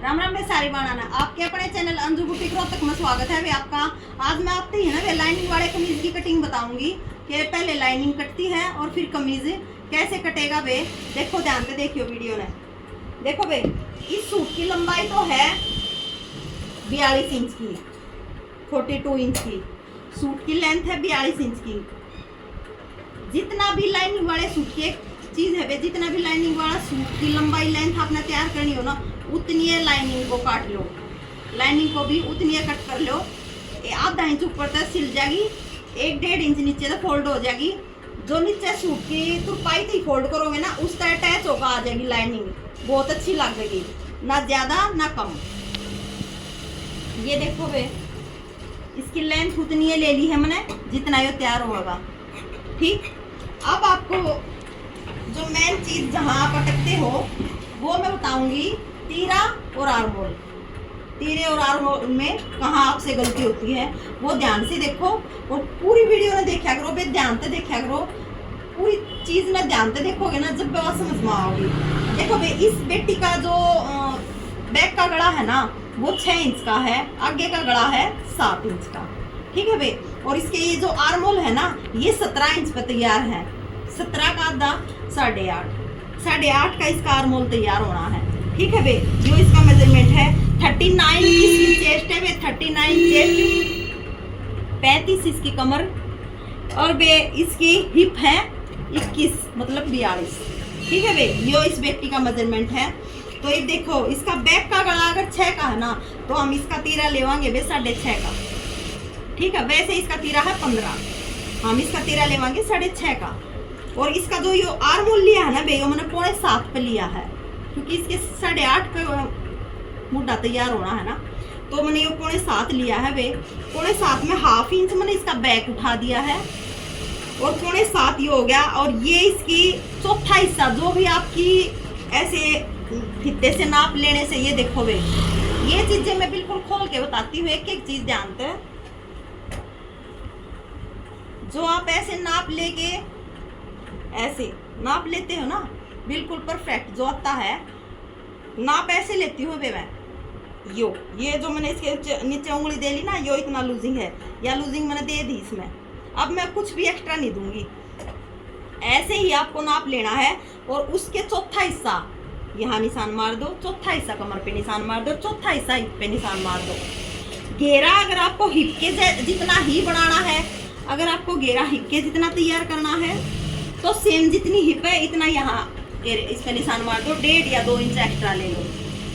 राम राम ने सारी बनाना आपके अपने चैनल अंजू बुटीक रोहतक में स्वागत है वे आपका। आज मैं आपके ही ना वे लाइनिंग वाले कमीज की कटिंग बताऊंगी कि पहले लाइनिंग कटती है और फिर कमीज कैसे कटेगा वे। देखो ध्यान से देखियो वीडियो ने। देखो वे इस सूट की लंबाई तो है 42 इंच की, 42 इंच की सूट की लेंथ है 42 इंच की। जितना भी लाइनिंग वाले सूट की चीज है वे, जितना भी लाइनिंग वाला सूट की लंबाई लेंथ आपने तैयार करनी हो ना, उतनी लाइनिंग को काट लो, लाइनिंग को भी उतनी कट कर लो। आधा इंच ऊपर तक सिल जाएगी, 1-1.5 इंच नीचे तक फोल्ड हो जाएगी। जो नीचे सूट की तुरपाई थी फोल्ड करोगे ना, उसका अटैच होकर आ जाएगी लाइनिंग, बहुत अच्छी लगेगी, ना ज्यादा ना कम। ये देखो वे इसकी लेंथ उतनी ले ली है मैंने जितना ये तैयार होगा। ठीक, अब आपको जो मेन चीज जहां आप अटकते हो वो मैं बताऊंगी, तीरा और आर्मोल। तीरे और आर्मोल में कहाँ आपसे गलती होती है वो ध्यान से देखो और पूरी वीडियो ने देखा करो, बे ध्यान से देखा करो, पूरी चीज ना ध्यान से देखोगे ना जब बात समझ में आओगी। देखो बे इस बेटी का जो बैक का गला है ना वो 6 इंच का है, आगे का गला है 7 इंच का। ठीक है बे, और इसके ये जो आर्मोल है ना ये 17 इंच पर तैयार है, 17 का आधा 8.5 का इसका आर्मोल तैयार होना है। ठीक है बे, जो इसका मेजरमेंट है 39 इसकी चेस्ट है बे, 39 चेस्ट, 35 इसकी कमर और बे इसकी हिप है 21 मतलब 42। ठीक है बे, यो इस व्यक्ति का मेजरमेंट है। तो ये देखो इसका बैक का गला अगर 6 का है ना तो हम इसका तीरा लेवांगे बे 6.5 का। ठीक है, वैसे इसका तीरा है 15, हम इसका तीरा लेवांगे 6.5 का। और इसका जो ये आर्मोल लिया है ना बे, मैंने 6.25 पे लिया है क्योंकि इसके 8.5 का मुड्ढा तैयार होना है ना, तो मैंने ये 6.25 लिया है बे। 6.25 में ½ इंच मैंने इसका बैक उठा दिया है और 6.25 ये हो गया। और ये इसकी चौथा हिस्सा जो भी आपकी ऐसे फिते से नाप लेने से, ये देखो बे ये चीजें मैं बिल्कुल खोल के बताती हूँ, एक एक चीज ध्यान से। जो आप ऐसे नाप लेके ऐसे नाप लेते हो ना बिल्कुल परफेक्ट जो आता है, नाप ऐसे लेती हूँ बे मैं। ये जो मैंने इसके नीचे उंगली दे ली ना, यो इतना लूजिंग है या लूजिंग मैंने दे दी इसमें, अब मैं कुछ भी एक्स्ट्रा नहीं दूंगी। ऐसे ही आपको नाप लेना है और उसके चौथा हिस्सा यहाँ निशान मार दो, चौथा हिस्सा कमर पे निशान मार दो, चौथा हिस्सा हिप पे निशान मार दो। घेरा अगर आपको हिप के जितना ही बनाना है, अगर आपको घेरा हिप के जितना तैयार करना है तो सेम जितनी हिप है इतना यहाँ इस पे निशान मार दो, 1.5 या 2 इंच एक्स्ट्रा ले लो।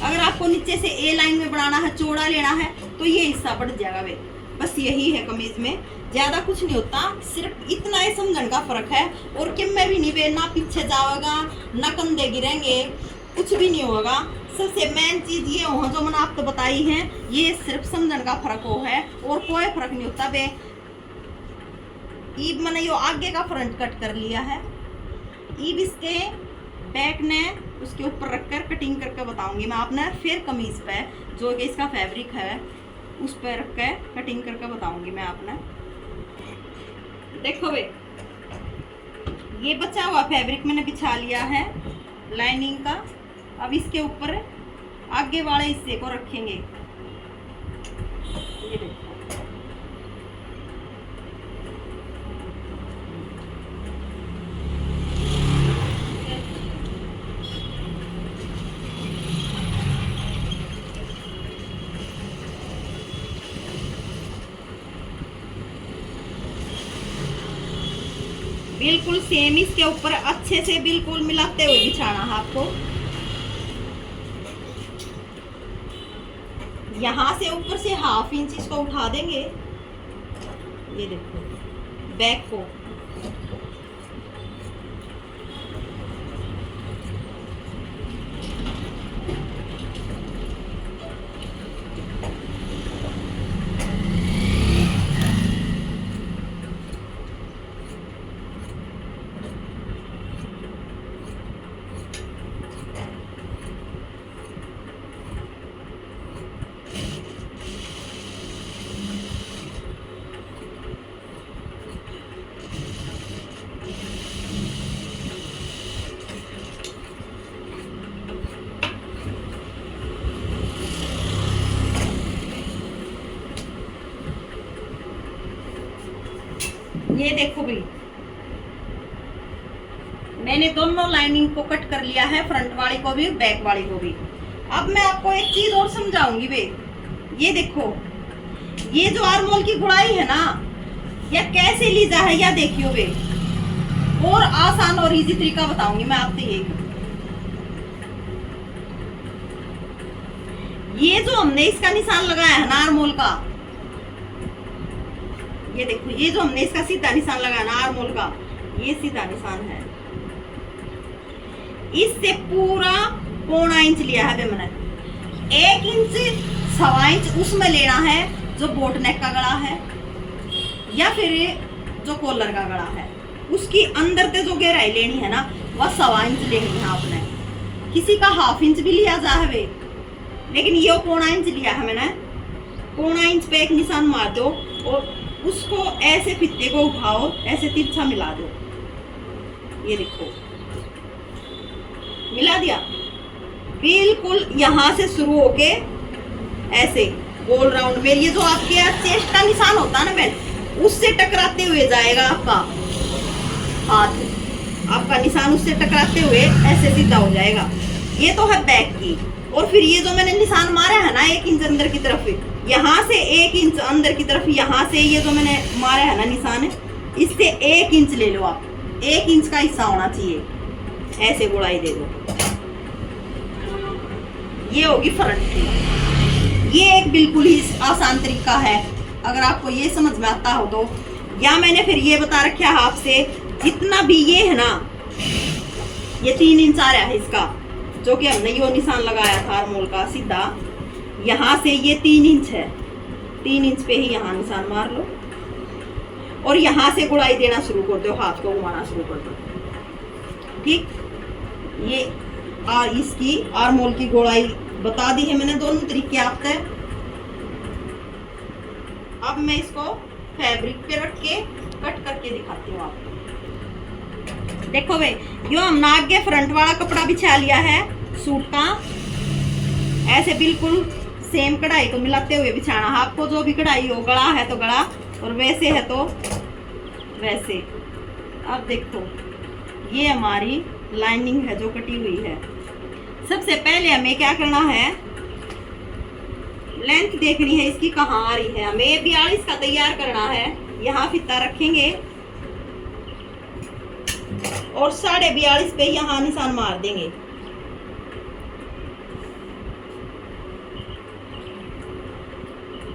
अगर आपको नीचे से ए लाइन में बनाना है, चौड़ा लेना है तो ये हिस्सा बढ़ जाएगा बे। बस यही है कमीज में, ज्यादा कुछ नहीं होता, सिर्फ इतना ही समझने का फर्क है। और किम में भी नहीं बे, ना पीछे जाओगा ना कंधे गिरेंगे, कुछ भी नहीं होगा। सबसे मेन चीज ये हो जो मैंने आपको बताई है, ये सिर्फ समझने का फर्क हो है और कोई फर्क नहीं होता बे। ईब मैंने यो आगे का फ्रंट कट कर लिया है, ईब इसके बैक ने उसके ऊपर रखकर कटिंग करके बताऊंगी मैं आपने। फिर कमीज पे जो कि इसका फैब्रिक है उस पर रख के कटिंग करके बताऊंगी मैं आपने। देखो बे ये बचा हुआ फैब्रिक मैंने बिछा लिया है लाइनिंग का। अब इसके ऊपर आगे वाले हिस्से को रखेंगे। ये देखो बिल्कुल सेम इसके ऊपर अच्छे से बिल्कुल मिलाते हुए बिछाना है आपको। यहाँ से ऊपर से ½ इंच इसको उठा देंगे, ये देखो बैक को। ये देखो भाई, मैंने दोनों लाइनिंग को कट कर लिया है, फ्रंट वाली को भी बैक वाली को भी। अब मैं आपको एक चीज और समझाऊंगी बे। ये देखो, ये जो आर्मोल की गुड़ाई है ना, या कैसे ली जा है, या देखियो बे, और आसान और इजी तरीका बताऊंगी मैं आपसे। ये जो हमने इसका निशान लगाया है ना आर्मोल का, ये देखो, ये जो हमने इसका सीधा निशान लगाया ना आर्मोल का, ये सीधा निशान है। इससे पूरा 1.25 इंच लिया है मैंने। 1 इंच 1.25 इंच उसमें लेना है जो बोट नेक का गला है, या फिर जो कॉलर का गला है, उसकी अंदर से जो गहराई लेनी है ना, वह 1.25 इंच लेनी है आपने। किसी का 1/2 इंच भी लिया जाए, लेकिन ये 1.25 इंच लिया है मैंने। 1.25 इंच पे एक निशान मार दो और उसको ऐसे फित्ते को उठाओ, ऐसे तिरछा मिला दो। ये देखो, मिला दिया। बिल्कुल यहाँ से शुरू होके ऐसे गोल राउंड में, ये जो आपके चेस्ट का निशान होता है ना बहन, उससे टकराते हुए जाएगा आपका हाथ, आपका निशान उससे टकराते हुए ऐसे सीधा हो जाएगा। ये तो है बैक की। और फिर ये जो मैंने निशान मारा है ना 1 इंच अंदर की तरफ, यहाँ से 1 इंच अंदर की तरफ, यहाँ से ये जो मैंने मारा है ना निशान, इससे 1 इंच ले लो आप। 1 इंच का हिस्सा होना चाहिए, ऐसे गुड़ाई दे दो। ये होगी फ्रंट की। ये एक बिल्कुल ही आसान तरीका है, अगर आपको ये समझ में आता हो तो। या मैंने फिर ये बता रखा है आपसे, जितना भी ये है ना, ये 3 इंच आ रहा है इसका, जो कि हमने यो निशान लगाया था आर्मोल का सीधा, यहाँ से ये 3 इंच है। 3 इंच पे ही यहाँ निशान मार लो और यहाँ से गुड़ाई देना शुरू कर दो, हाथ को घुमाना शुरू कर दो। ठीक, ये इसकी आर्मोल की गुड़ाई बता दी है मैंने, दोनों तरीके आपसे। अब मैं इसको फैब्रिक पे रख के कट करके दिखाती हूँ आपको। देखो भाई, यो हमने आगे फ्रंट वाला कपड़ा बिछा लिया है सूट का, ऐसे बिल्कुल सेम कढ़ाई को मिलाते हुए बिछाना। आपको जो भी कढ़ाई हो, गला है तो गला, और वैसे है तो वैसे। अब देखो, ये हमारी लाइनिंग है जो कटी हुई है। सबसे पहले हमें क्या करना है, लेंथ देखनी है इसकी कहाँ आ रही है। हमें 42 का तैयार करना है। यहाँ फिता रखेंगे और 42.5 पे यहाँ निशान मार देंगे।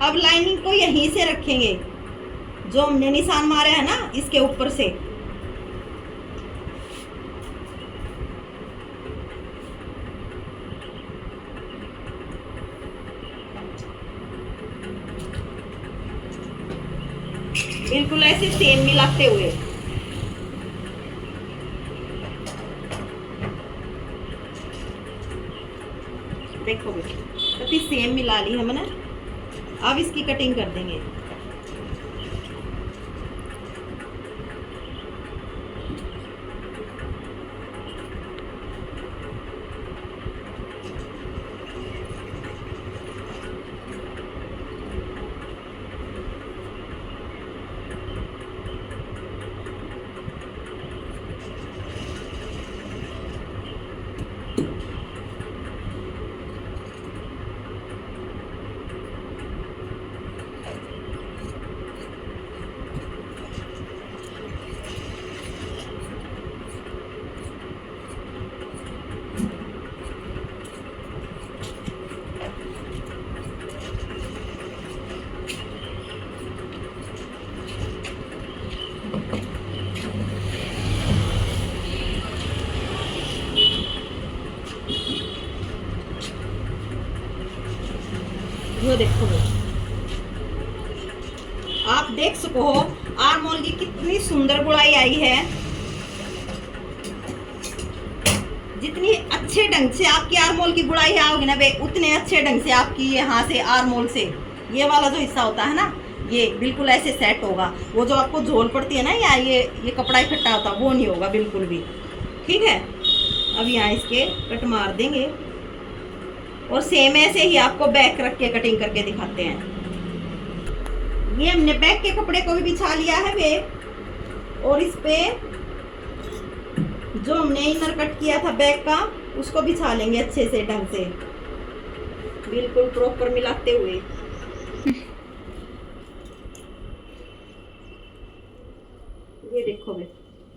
अब लाइनिंग को यहीं से रखेंगे, जो हमने निशान मारा है ना, इसके ऊपर से। बिल्कुल ऐसे सेम मिलाते हुए। देखो कति सेम मिला ली है मैंने। अब इसकी कटिंग कर देंगे। देखो, आप देख सको हो आर्मोल की कितनी सुंदर गुड़ाई आई है। जितनी अच्छे ढंग से आपकी आर्मोल की गुड़ाई आओगी ना बे, उतने अच्छे ढंग से आपकी यहाँ से आर्मोल से ये वाला जो हिस्सा होता है ना, ये बिल्कुल ऐसे सेट होगा। वो जो आपको झोल पड़ती है ना, या ये कपड़ा इकट्ठा होता है, वो नहीं होगा बिल्कुल भी। ठीक है, अब यहाँ इसके कट मार देंगे और सेम ऐसे ही आपको बैक रख के कटिंग करके दिखाते हैं। ये हमने बैक के कपड़े को भी बिछा लिया है वे। और इस पे जो हमने इनर कट किया था बैक का उसको बिछा लेंगे अच्छे से ढंग से, बिल्कुल प्रॉपर मिलाते हुए। ये देखो बे,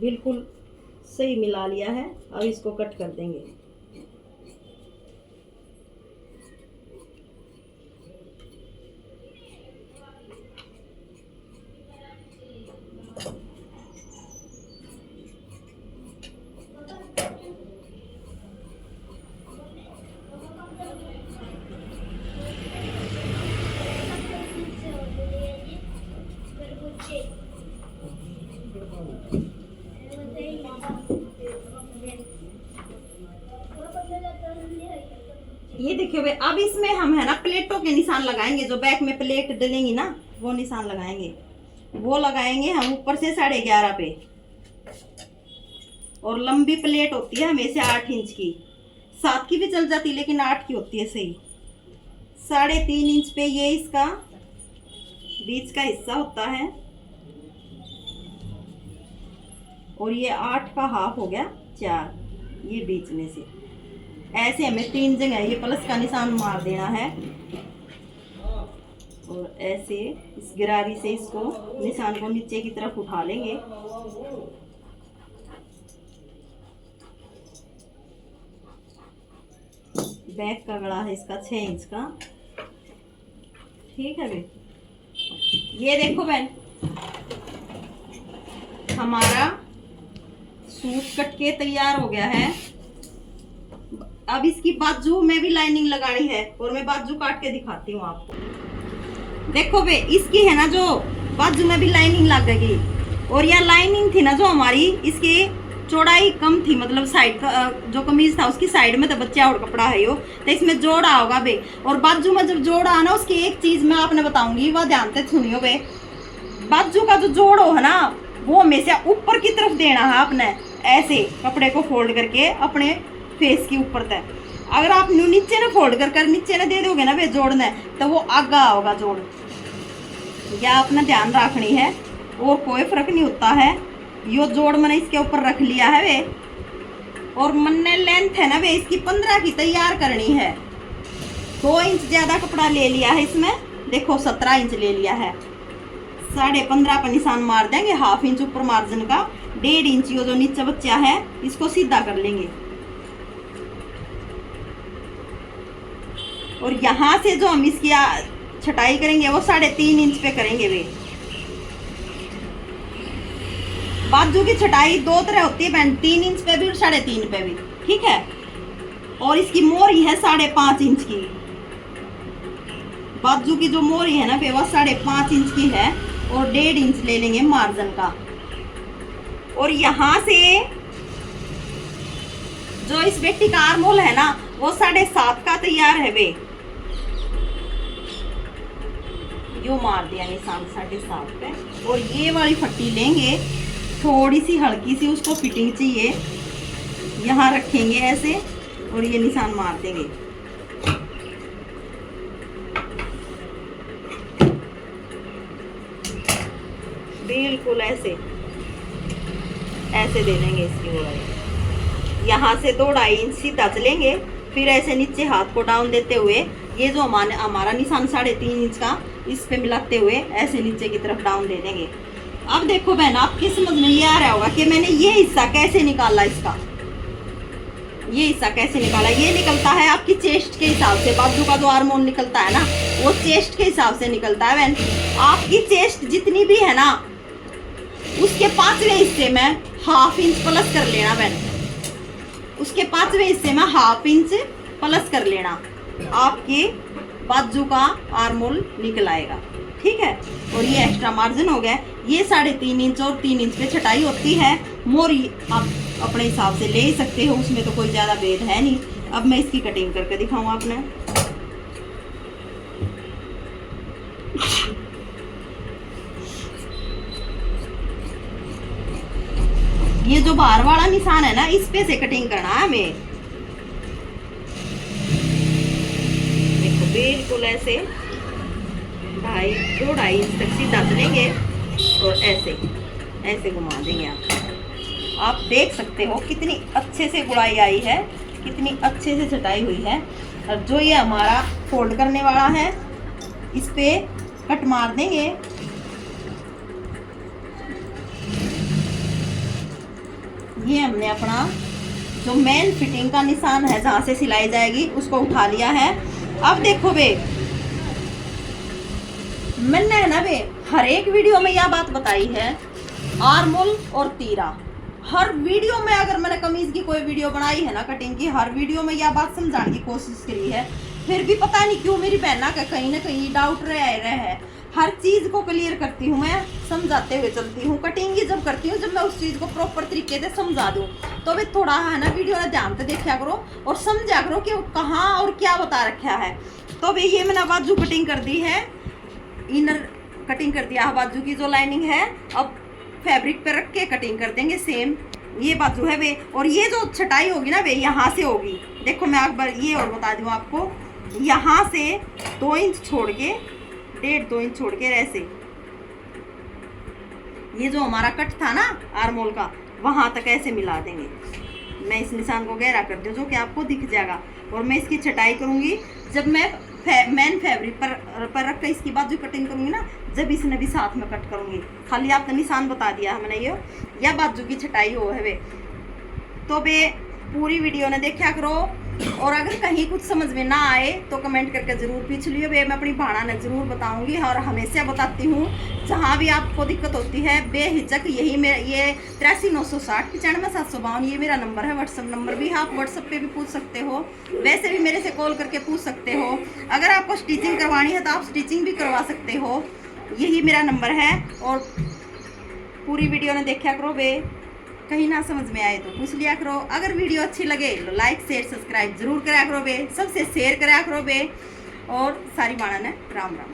बिल्कुल सही मिला लिया है। अब इसको कट कर देंगे। ये देखिए भाई, अब इसमें हम है ना प्लेटों के निशान लगाएंगे। जो बैक में प्लेट डलेंगी ना वो निशान लगाएंगे। वो लगाएंगे हम ऊपर से 11.5 पे। और लंबी प्लेट होती है हमेशा 8 इंच की, 7 की भी चल जाती है लेकिन 8 की होती है सही। 3.5 इंच पे ये इसका बीच का हिस्सा होता है। और ये 8 का हाफ हो गया 4, ये बीच में से ऐसे हमें 3 जगह ये प्लस का निशान मार देना है। और ऐसे इस गिरारी से इसको निशान को नीचे की तरफ उठा लेंगे। बैक का गला है इसका 6 इंच का, ठीक है बे। ये देखो बहन, हमारा सूट कट के तैयार हो गया है। अब इसकी बाजू में भी लाइनिंग लगानी है और मैं बाजू काट के दिखाती हूँ आपको। देखो बे, इसकी है ना जो बाजू में भी लाइनिंग लगेगी। और यह लाइनिंग थी ना जो हमारी, इसकी चौड़ाई कम थी, मतलब साइड का जो कमीज था उसकी साइड में तो बच्चा और कपड़ा है यो, तो इसमें जोड़ा होगा बे। और बाजू में जब जोड़ा है ना, उसकी एक चीज मैं आपने बताऊंगी, वह ध्यान से सुनियो बे। बाजू का जो जोड़ हो है ना, वो हमेशा ऊपर की तरफ देना है आपने, ऐसे कपड़े को फोल्ड करके अपने फेस के ऊपर तक। अगर आप नीचे ना फोल्ड कर नीचे ना दे दोगे ना वे जोड़ने, तो वो आगा होगा जोड़। यह अपना ध्यान रखनी है और कोई फर्क नहीं होता है। यो जोड़ मैंने इसके ऊपर रख लिया है वे। और मन्ने लेंथ है ना वे इसकी 15 की तैयार करनी है। 2 इंच ज्यादा कपड़ा ले लिया है इसमें, देखो 17 इंच ले लिया है। 15.5 पर निशान मार देंगे, हाफ इंच ऊपर मार्जिन का। 1.5 इंच यो जो नीचे बच्चा है इसको सीधा कर लेंगे। और यहाँ से जो हम इसकी छटाई करेंगे वो 3.5 इंच पे करेंगे वे। बाजू की छटाई 2 तरह होती है बहन, 3 इंच पे भी और 3.5 पे भी, ठीक है। और इसकी मोरी है 5.5 इंच की। बाजू की जो मोरी है ना वे वो 5.5 इंच की है। और 1.5 इंच ले लेंगे मार्जिन का। और यहाँ से जो इस व्यक्ति का आर्म होल है ना, वो 7.5 का तैयार है वे। यो मार दिया निशान 7.5 पे। और ये वाली फट्टी लेंगे, थोड़ी सी हल्की सी उसको फिटिंग चाहिए, यहाँ रखेंगे ऐसे और ये निशान मार देंगे। बिल्कुल ऐसे ऐसे दे देंगे इसकी गोलाई। यहाँ से 2.5 इंच सीधा चलेंगे, फिर ऐसे नीचे हाथ को डाउन देते हुए ये जो हमारा निशान 3.5 इंच का, इस पे मिलाते हुए ऐसे नीचे की तरफ डाउन दे देंगे। अब देखो बहन, आपकी समझ में ये आ रहा होगा कि मैंने ये हिस्सा कैसे निकाला। इसका ये हिस्सा कैसे निकाला, ये निकलता है आपकी चेस्ट के हिसाब से। बाजू का जो आर्म होल निकलता है ना, वो चेस्ट के हिसाब से निकलता है बहन। आपकी चेस्ट जितनी भी है ना, उसके 5वें हिस्से में हाफ इंच प्लस कर लेना बहन। उसके 5वें हिस्से में हाफ इंच प्लस कर लेना, आपके बाजू का आर्म होल निकल आएगा, ठीक है। और ये एक्स्ट्रा मार्जिन हो गया। ये 3.5 इंच और 3 इंच पे छटाई होती है। मोरी आप अपने हिसाब से ले ही सकते हो, उसमें तो कोई ज़्यादा भेद है नहीं। अब मैं इसकी कटिंग करके दिखाऊँ आपने। ये जो बाहर वाला निशान है ना, इस पे से कटिंग करना है हमें। देखो बिल्कुल ऐसे 2.5 इंच तक सीधा चलेंगे और ऐसे ऐसे घुमा देंगे आप देख सकते हो कितनी अच्छे से गुड़ाई आई है, कितनी अच्छे से छटाई हुई है। और जो ये हमारा फोल्ड करने वाला है इस पे कट मार देंगे। ये हमने अपना जो मेन फिटिंग का निशान है जहाँ से सिलाई जाएगी उसको उठा लिया है। अब देखो बे, मैंने है ना बे हर एक वीडियो में यह बात बताई है, आर्मोल और तीरा। हर वीडियो में अगर मैंने कमीज की कोई वीडियो बनाई है ना कटिंग की, हर वीडियो में यह बात समझाने की कोशिश करी है, फिर भी पता नहीं क्यों मेरी बहना का कहीं ना कहीं डाउट रह है। हर चीज को क्लियर करती हूँ मैं, समझाते हुए चलती हूँ। कटिंग ही जब करती हूँ जब मैं उस चीज को प्रॉपर तरीके से समझा दूँ, तो भी थोड़ा है ना वीडियो में ध्यान से देखा करो और समझा करो कि कहाँ और क्या बता रखा है। तो भाई ये मैंने बाजू कटिंग कर दी है, इनर कटिंग कर दिया है बाजू की जो लाइनिंग है। अब फैब्रिक पे रख के कटिंग कर देंगे सेम। ये बाजू है वे, और ये जो छटाई होगी ना वे यहाँ से होगी। देखो मैं एक बार ये और बता दूँ आपको, यहाँ से 2 इंच छोड़ के 1.5-2 इंच छोड़ के ऐसे, ये जो हमारा कट था ना आर्मोल का वहां तक ऐसे मिला देंगे। मैं इस निशान को गहरा कर दूँ जो कि आपको दिख जाएगा। और मैं इसकी छटाई करूंगी जब मैं मेन फैब्रिक पर रख कर इसकी बाजू कटिंग करूंगी ना, जब इसने भी साथ में कट करूंगी। खाली आपने निशान बता दिया हमने ये या बाजू की छटाई हो है वे। तो बे पूरी वीडियो ने देखा करो, और अगर कहीं कुछ समझ में ना आए तो कमेंट करके ज़रूर पूछ लियो बे, मैं अपनी भाड़ा ने ज़रूर बताऊंगी। और हमेशा बताती हूँ जहाँ भी आपको दिक्कत होती है बेहिचक यही मेरा ये 83 960 95 752 ये मेरा नंबर है, व्हाट्सअप नंबर भी है। आप व्हाट्सअप पे भी पूछ सकते हो, वैसे भी मेरे से कॉल करके पूछ सकते हो। अगर आपको स्टिचिंग करवानी है तो आप स्टिचिंग भी करवा सकते हो, यही मेरा नंबर है। और पूरी वीडियो ने देखा करो बे, कहीं ना समझ में आए तो पूछ लिया करो। अगर वीडियो अच्छी लगे तो लाइक शेयर सब्सक्राइब जरूर करा करो बे, सबसे शेयर करा करो बे। और सारी बाणा ने राम राम।